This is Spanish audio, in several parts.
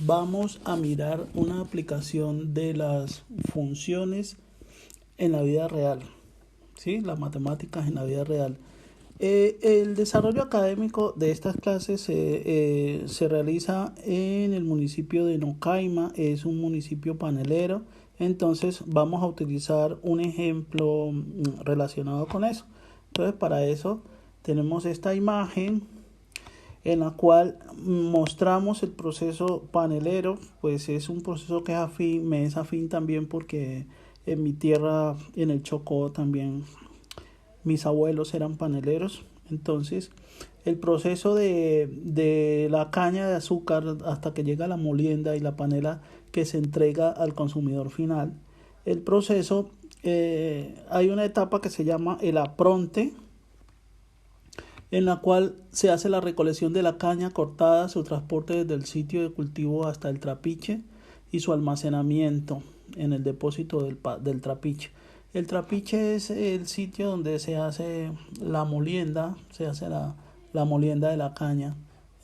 vamos a mirar una aplicación de las funciones en la vida real, ¿sí? Las matemáticas en la vida real. El desarrollo académico de estas clases se realiza en el municipio de Nocaima, es un municipio panelero, entonces vamos a utilizar un ejemplo relacionado con eso. Entonces para eso tenemos esta imagen en la cual mostramos el proceso panelero, pues es un proceso que es afín, me es afín también porque en mi tierra, en el Chocó también, mis abuelos eran paneleros. Entonces el proceso de la caña de azúcar hasta que llega la molienda y la panela que se entrega al consumidor final, el proceso, hay una etapa que se llama el apronte, en la cual se hace la recolección de la caña cortada, su transporte desde el sitio de cultivo hasta el trapiche y su almacenamiento en el depósito del trapiche. El trapiche es el sitio donde se hace la molienda, se hace la molienda de la caña.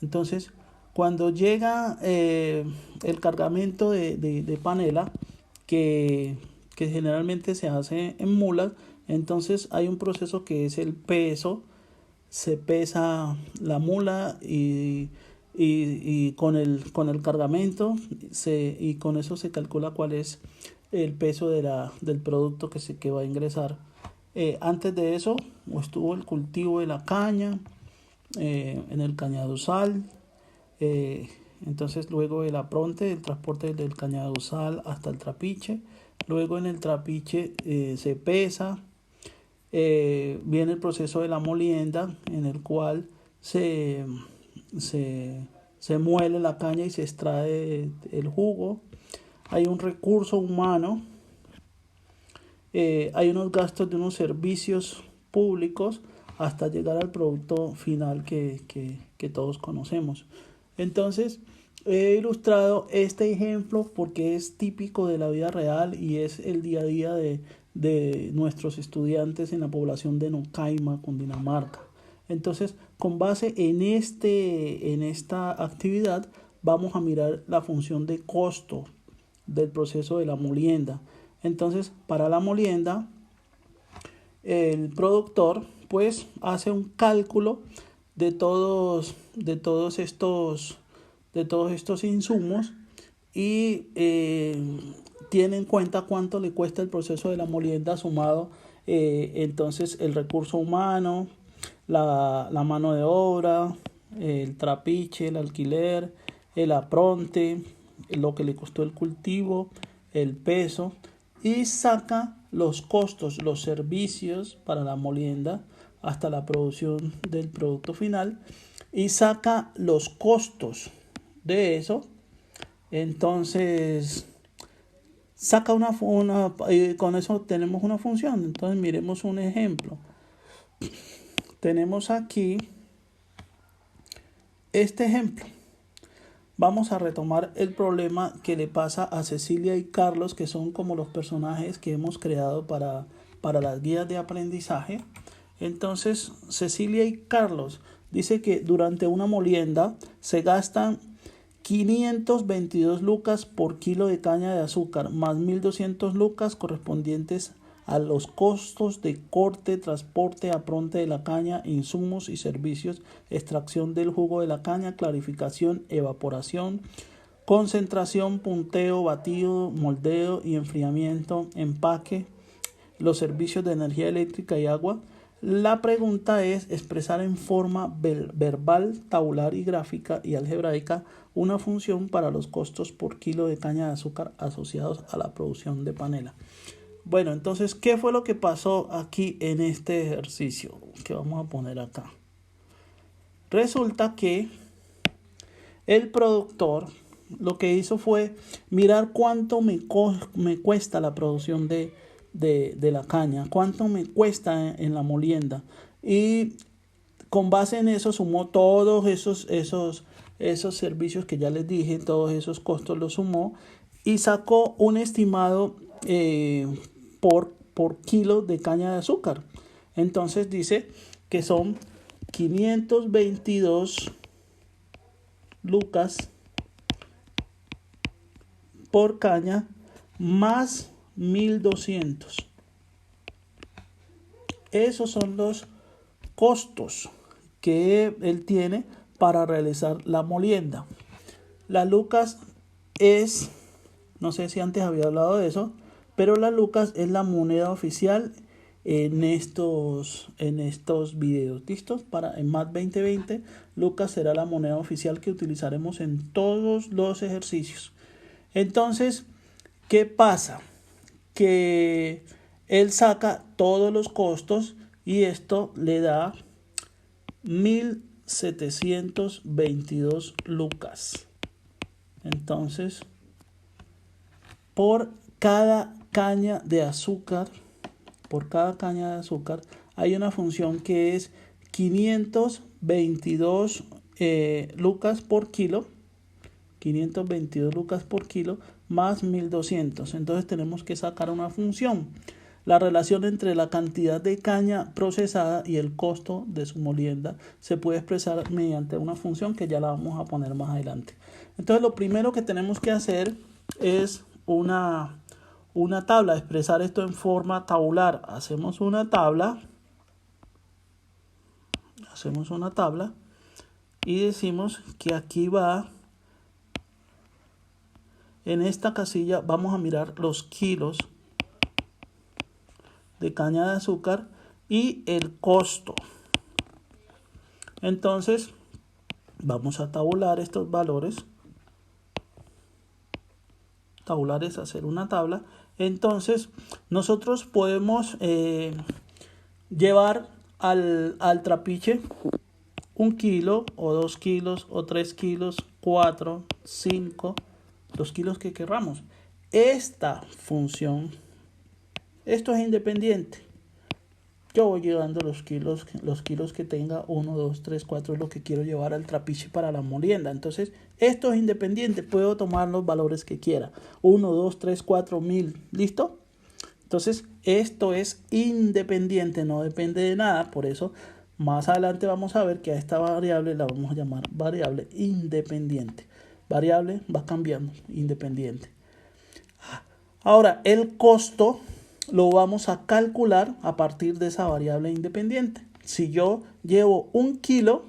Entonces, cuando llega el cargamento de panela, que generalmente se hace en mulas, entonces hay un proceso que es el peso. Se pesa la mula y con el cargamento y con eso se calcula cuál es el peso del producto que va a ingresar. Antes de eso estuvo el cultivo de la caña en el cañaduzal, entonces luego el apronte, el transporte del cañaduzal hasta el trapiche, luego en el trapiche se pesa. Viene el proceso de la molienda, en el cual se muele la caña y se extrae el jugo. Hay un recurso humano, hay unos gastos de unos servicios públicos hasta llegar al producto final que todos conocemos. Entonces, he ilustrado este ejemplo porque es típico de la vida real y es el día a día de nuestros estudiantes en la población de Nocaima, Cundinamarca. Entonces, con base en esta actividad, vamos a mirar la función de costo del proceso de la molienda. Entonces, para la molienda, el productor pues hace un cálculo de todos estos insumos y tiene en cuenta cuánto le cuesta el proceso de la molienda sumado entonces el recurso humano, la mano de obra, el trapiche, el alquiler, el apronte, lo que le costó el cultivo, el peso, y saca los costos, los servicios para la molienda hasta la producción del producto final y saca los costos de eso. Entonces saca con eso tenemos una función. Entonces miremos un ejemplo. Tenemos aquí este ejemplo. Vamos a retomar el problema que le pasa a Cecilia y Carlos, que son como los personajes que hemos creado para las guías de aprendizaje. Entonces, Cecilia y Carlos dice que durante una molienda se gastan 522 lucas por kilo de caña de azúcar, más 1.200 lucas correspondientes a los costos de corte, transporte, apronte de la caña, insumos y servicios, extracción del jugo de la caña, clarificación, evaporación, concentración, punteo, batido, moldeo y enfriamiento, empaque, los servicios de energía eléctrica y agua. La pregunta es expresar en forma verbal, tabular y gráfica y algebraica una función para los costos por kilo de caña de azúcar asociados a la producción de panela. Bueno, entonces, ¿qué fue lo que pasó aquí en este ejercicio que vamos a poner acá? Resulta que el productor lo que hizo fue mirar cuánto me cuesta la producción de la caña, cuánto me cuesta en la molienda, y con base en eso sumó todos esos servicios que ya les dije, todos esos costos los sumó y sacó un estimado por kilo de caña de azúcar. Entonces dice que son 522 lucas por caña más 1200. Esos son los costos que él tiene para realizar la molienda. La lucas es, no sé si antes había hablado de eso, pero la lucas es la moneda oficial en estos videos. ¿Listos? En MAT 2020, lucas será la moneda oficial que utilizaremos en todos los ejercicios. Entonces, ¿qué pasa? Que él saca todos los costos y esto le da 1722 lucas. Entonces, por cada caña de azúcar, hay una función que es 522 lucas por kilo. 522 lucas por kilo más 1200. Entonces tenemos que sacar una función. La relación entre la cantidad de caña procesada y el costo de su molienda se puede expresar mediante una función que ya la vamos a poner más adelante. Entonces lo primero que tenemos que hacer es una tabla, expresar esto en forma tabular. Hacemos una tabla y decimos que aquí va, en esta casilla vamos a mirar los kilos de caña de azúcar y el costo. Entonces vamos a tabular estos valores. Tabular es hacer una tabla. Entonces nosotros podemos llevar al trapiche 1 kilo o 2 kilos o 3 kilos, 4, 5, los kilos que queramos. Esta función, esto es independiente. Yo voy llevando los kilos que tenga, 1, 2, 3, 4 es lo que quiero llevar al trapiche para la molienda. Entonces, esto es independiente. Puedo tomar los valores que quiera. 1, 2, 3, 4, 1000. ¿Listo? Entonces, esto es independiente, no depende de nada. Por eso, más adelante vamos a ver que a esta variable la vamos a llamar variable independiente. Variable va cambiando, independiente. Ahora, el costo lo vamos a calcular a partir de esa variable independiente. Si yo llevo 1 kilo,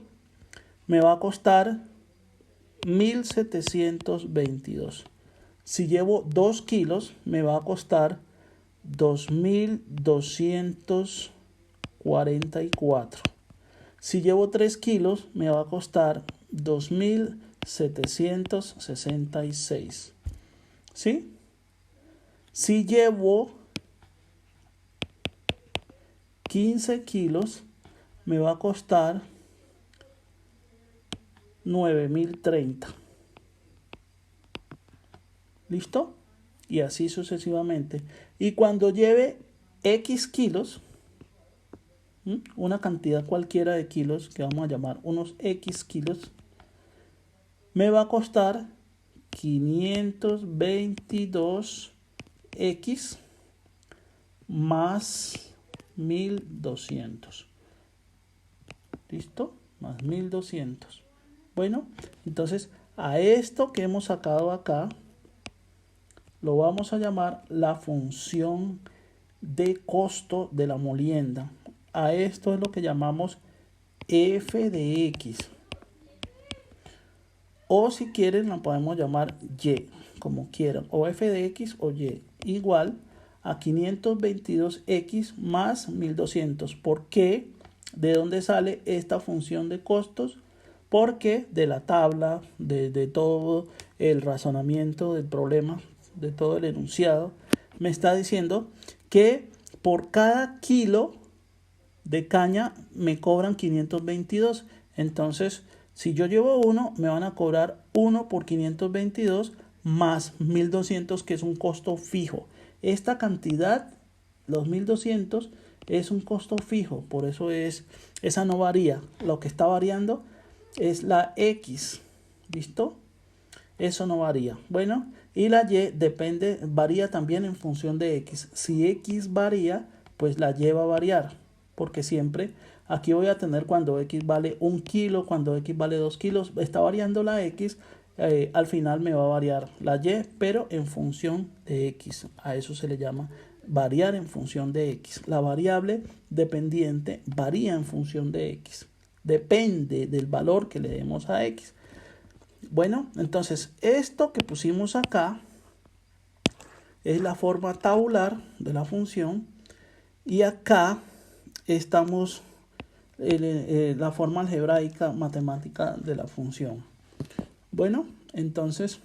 me va a costar 1722. Si llevo 2 kilos, me va a costar 2244. Si llevo 3 kilos, me va a costar 2766. ¿Sí? Si llevo 15 kilos, me va a costar 9030. ¿Listo? Y así sucesivamente. Y cuando lleve X kilos, una cantidad cualquiera de kilos, que vamos a llamar unos X kilos, me va a costar 522X más 1200. ¿Listo? Más 1200. Bueno, entonces a esto que hemos sacado acá lo vamos a llamar la función de costo de la molienda. A esto es lo que llamamos f de x. O si quieren la podemos llamar y, como quieran. O f de x o y. Igual a 522x más 1200. ¿Por qué? ¿De dónde sale esta función de costos? Porque de la tabla, de todo el razonamiento del problema, de todo el enunciado, me está diciendo que por cada kilo de caña me cobran 522. Entonces, si yo llevo 1, me van a cobrar 1 por 522 más 1200, que es un costo fijo. Esta cantidad, los 1200, es un costo fijo, por eso esa no varía. Lo que está variando es la X. ¿Listo? Eso no varía. Bueno, y la Y varía también en función de X. Si X varía, pues la Y va a variar. Porque siempre aquí voy a tener cuando X vale 1 kilo, cuando X vale 2 kilos, está variando la X. al final me va a variar la y, pero en función de x. A eso se le llama variar en función de x. La variable dependiente varía en función de x. Depende del valor que le demos a x. Bueno, entonces esto que pusimos acá es la forma tabular de la función. Y acá estamos la forma algebraica matemática de la función. Bueno, entonces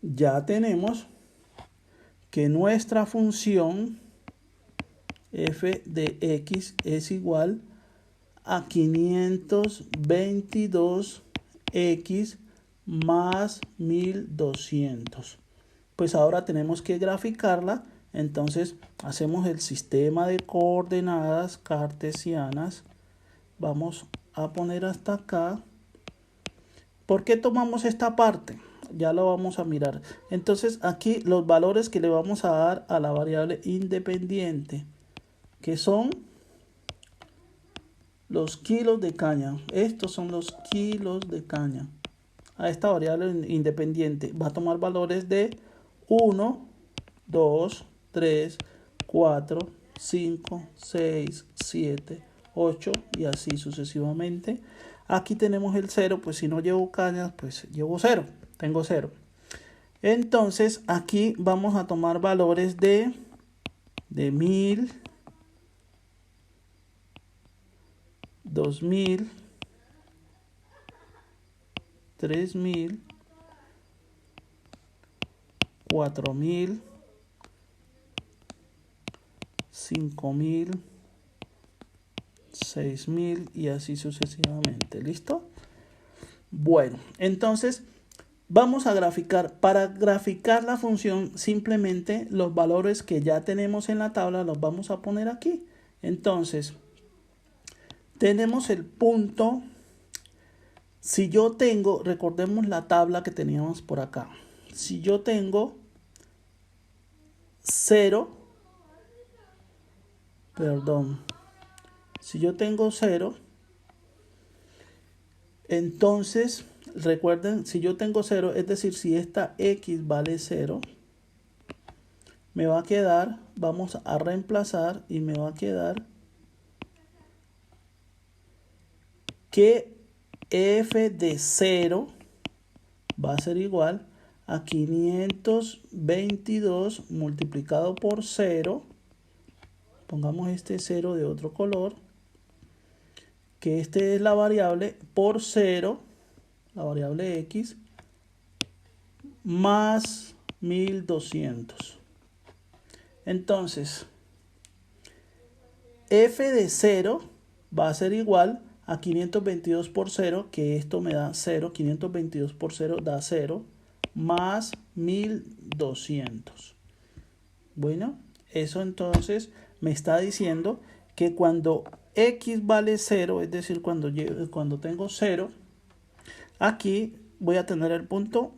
ya tenemos que nuestra función f de x es igual a 522x más 1200. Pues ahora tenemos que graficarla. Entonces hacemos el sistema de coordenadas cartesianas. Vamos a poner hasta acá. ¿Por qué tomamos esta parte? Ya lo vamos a mirar. Entonces aquí los valores que le vamos a dar a la variable independiente, que son los kilos de caña. Estos son los kilos de caña. A esta variable independiente va a tomar valores de 1, 2, 3, 4, 5, 6, 7, 8 y así sucesivamente. Aquí tenemos el 0, pues si no llevo cañas, pues llevo 0, tengo 0. Entonces aquí vamos a tomar valores de 1000, 2000, 3000, 4000, 5000, 6000 y así sucesivamente. ¿Listo? Bueno, entonces vamos a graficar. Para graficar la función, simplemente los valores que ya tenemos en la tabla los vamos a poner aquí. Entonces, tenemos el punto. Si yo tengo, recordemos la tabla que teníamos por acá. Si yo tengo 0, si yo tengo 0, entonces, recuerden, si yo tengo 0, es decir, si esta x vale 0, me va a quedar, vamos a reemplazar y me va a quedar que f de 0 va a ser igual a 522 multiplicado por 0. Pongamos este 0 de otro color. Que este es la variable por 0, la variable x, más 1200. Entonces, f de 0 va a ser igual a 522 por 0, que esto me da 0, 522 por 0 da 0, más 1200. Bueno, eso entonces me está diciendo que cuando x vale 0, es decir, cuando tengo 0, aquí voy a tener el punto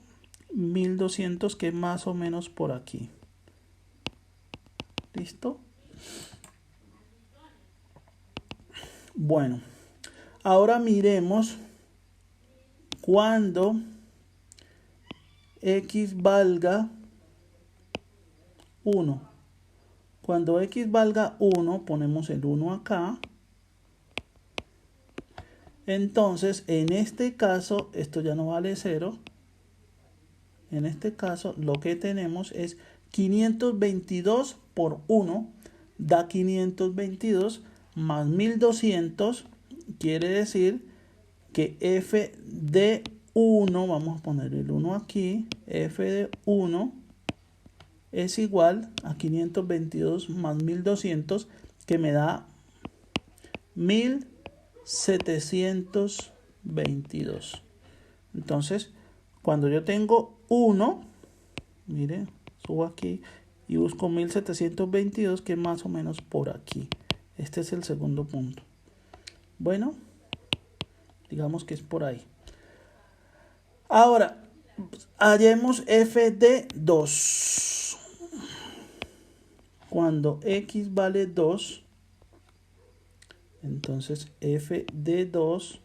1200, que es más o menos por aquí. ¿Listo? Bueno, ahora miremos cuando x valga 1. Cuando x valga 1, ponemos el 1 acá. Entonces, en este caso, esto ya no vale 0. En este caso, lo que tenemos es 522 por 1 da 522 más 1200. Quiere decir que f de 1, vamos a poner el 1 aquí, f de 1 es igual a 522 más 1200, que me da 1722. Entonces, cuando yo tengo 1, mire, subo aquí y busco 1722, que es más o menos por aquí. Este es el segundo punto. Bueno, digamos que es por ahí. Ahora, hallemos f de 2. Cuando x vale 2, entonces f de 2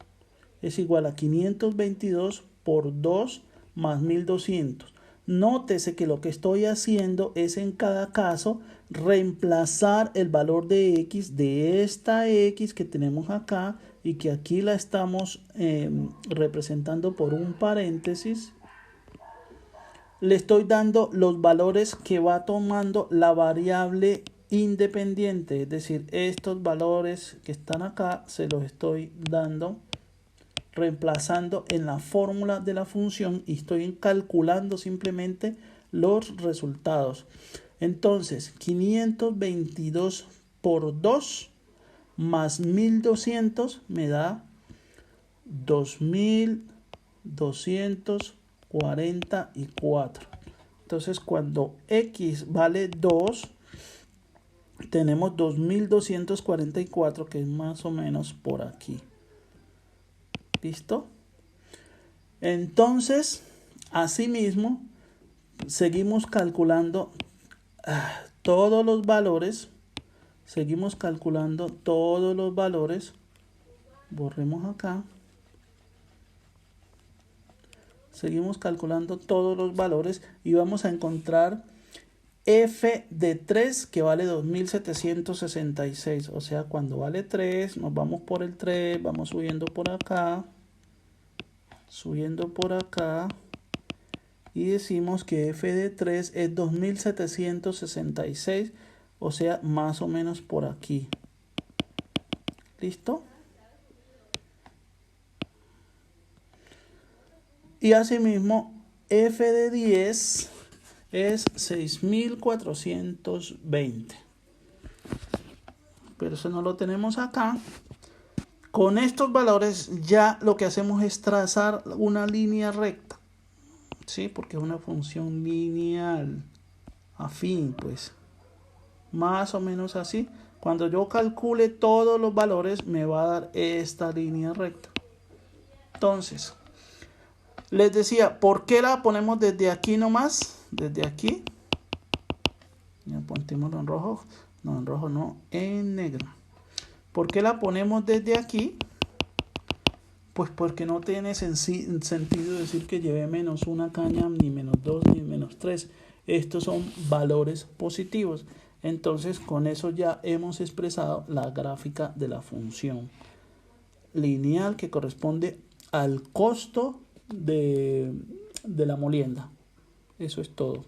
es igual a 522 por 2 más 1200. Nótese que lo que estoy haciendo es en cada caso reemplazar el valor de x de esta x que tenemos acá y que aquí la estamos representando por un paréntesis. Le estoy dando los valores que va tomando la variable independiente, es decir, estos valores que están acá se los estoy dando reemplazando en la fórmula de la función y estoy calculando simplemente los resultados. Entonces, 522 por 2 más 1200 me da 2244. Entonces, cuando x vale 2, tenemos 2244, que es más o menos por aquí. ¿Listo? Entonces, asimismo, seguimos calculando todos los valores. Seguimos calculando todos los valores. Borremos acá. Seguimos calculando todos los valores y vamos a encontrar f de 3 que vale 2766. O sea, cuando vale 3, nos vamos por el 3, vamos subiendo por acá. Subiendo por acá y decimos que f de 3 es 2766, o sea, más o menos por aquí. ¿Listo? Y asimismo, f de 10 es 6420. Pero eso no lo tenemos acá. Con estos valores ya lo que hacemos es trazar una línea recta, ¿sí? Porque es una función lineal, afín, pues. Más o menos así. Cuando yo calcule todos los valores, me va a dar esta línea recta. Entonces, les decía, ¿por qué la ponemos desde aquí nomás? Desde aquí. Ya pontémoslo en rojo. No, en rojo no, en negro. ¿Por qué la ponemos desde aquí? Pues porque no tiene sentido decir que lleve menos una caña, ni menos 2, ni menos 3. Estos son valores positivos. Entonces, con eso ya hemos expresado la gráfica de la función lineal que corresponde al costo de la molienda. Eso es todo.